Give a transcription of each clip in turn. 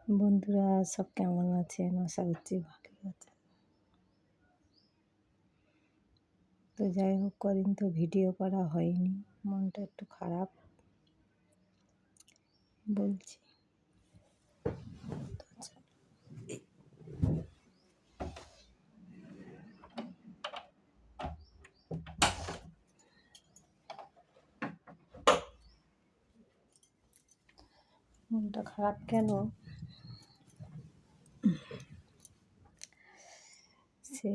বন্ধুরা সব কেমন আছেন? আশা করছি ভালো আছেন। তো যাই হোক, কদিন তো ভিডিও করা হয়নি, মনটা একটু খারাপ বলছি। মনটা খারাপ কেন? সে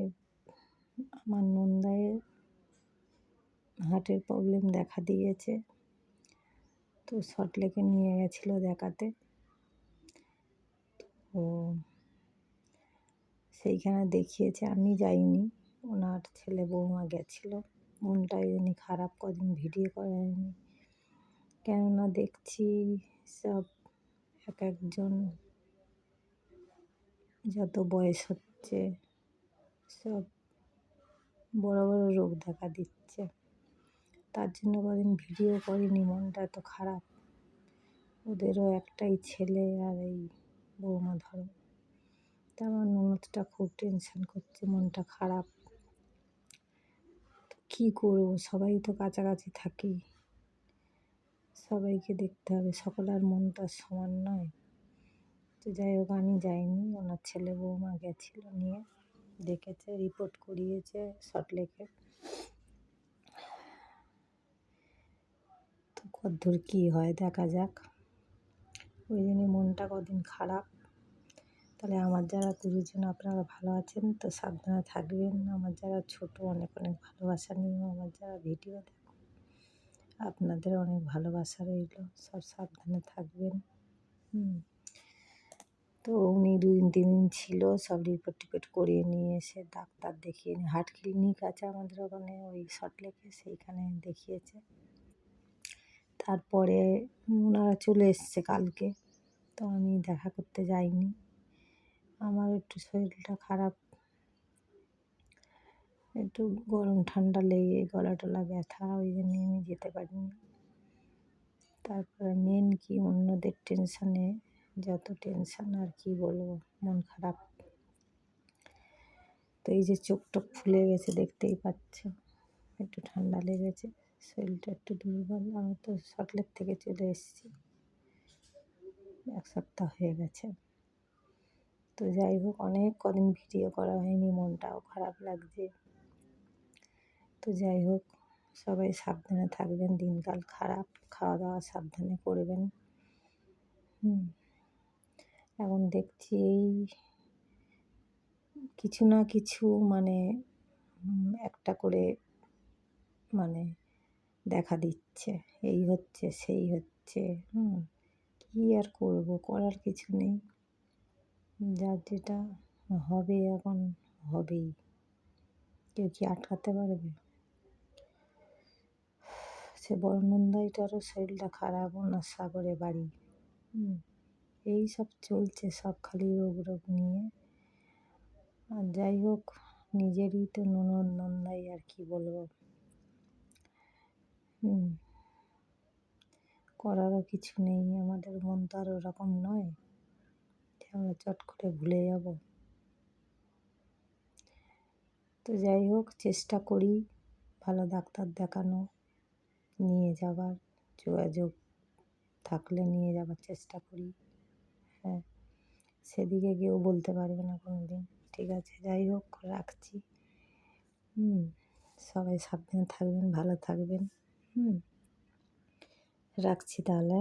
আমার নন্দায়ের হার্টের প্রবলেম দেখা দিয়েছে, তো সল্টলেকে নিয়ে গেছিলো দেখাতে। তো সেইখানে দেখিয়েছে, আমি যাইনি, ওনার ছেলে বৌমা গেছিলো। মনটা এমনি খারাপ, কদিন ভিডিও করা হয়নি। কেননা দেখছি সব এক একজন যত বয়স হচ্ছে সব বড় বড় রোগ দেখা দিচ্ছে। তার জন্য কদিন ভিডিও করিনি, মনটা এত খারাপ। ওদেরও একটাই ছেলে আর এই বৌমা ধরো। তা আমার ননদটা খুব টেনশন করছে, মনটা খারাপ। কী করবো, সবাই তো কাছাকাছি থাকি, সবাইকে দেখতে হবে, সকলের মন তো আর সমান নয়। তো যাই হোক, আমি যাইনি, ওনার ছেলে বৌমা গেছিলো, নিয়ে দেখেছে, রিপোর্ট করিয়েছে সল্টলেকে। তো কতদূর কী হয় দেখা যাক, ওই জন্যই মনটা কদিন খারাপ। তাহলে আমার যারা গুরুজন আপনারা ভালো আছেন তো সাবধানে থাকবেন। আমার যারা ছোট, অনেক অনেক ভালোবাসা নিয়েও আমার যারা ভিডিও দেখো, আপনাদের অনেক ভালোবাসা রইল, সব সাবধানে থাকবেন। তো উনি 2-3 দিন ছিল, সব রিপোর্ট টিপোর্ট করিয়ে নিয়ে এসে ডাক্তার দেখিয়ে নিয়ে, হার্ট ক্লিনিক আছে আমাদের ওখানে ওই সল্টলেকে, সেইখানে দেখিয়েছে। তারপরে ওনারা চলে এসছে কালকে, তো আমি দেখা করতে যাইনি। আমার একটু শরীরটা খারাপ, একটু গরম ঠান্ডা লেগে গলা টলা ব্যথা, ওই জন্যে আমি যেতে পারিনি। তারপরে মেন কি, অন্যদের টেনশানে যত টেনশান আর কি বলবো, মন খারাপ। তো এই যে চোখ টোক ফুলে গেছে, দেখতেই পাচ্ছ, একটু ঠান্ডা লেগেছে, শরীরটা একটু দুর্বল। আমি তো সল্টলেক থেকে চলে এসেছি, 1 সপ্তাহ হয়ে গেছে। তো যাই হোক, অনেক কদিন ভিডিও করা হয়নি, মনটাও খারাপ লাগছে। তো যাই হোক, সবাই সাবধানে থাকবেন, দিনকাল খারাপ, খাওয়া দাওয়া সাবধানে করবেন। এখন দেখছি এই কিছু না কিছু মানে একটা করে মানে দেখা দিচ্ছে, এই হচ্ছে সেই হচ্ছে। কী আর করবো, করার কিছু নেই, যার যেটা হবে এখন হবেই, কেউ কি আটকাতে পারবে? সে বড় নন্দাইটারও শরীরটা খারাপ, ওনার সাগরে বাড়ি। এই সব চলছে, সব খালি রোগ রোগ নিয়ে। আর যাই হোক, নিজেরই তো ননদ নন্দাই, আর কি বলবো। করারও কিছু নেই, আমাদের মন তো আর ওরকম নয় যে আমরা চট করে ভুলে যাব। তো যাই হোক, চেষ্টা করি ভালো ডাক্তার দেখানো, নিয়ে যাবার যোগাযোগ থাকলে নিয়ে যাবার চেষ্টা করি। হ্যাঁ, সেদিকে কেউ বলতে পারবে না কোনো দিন। ঠিক আছে, যাই হোক, রাখছি। সবাই সাবধানে থাকবেন, ভালো থাকবেন। রাখছি তাহলে।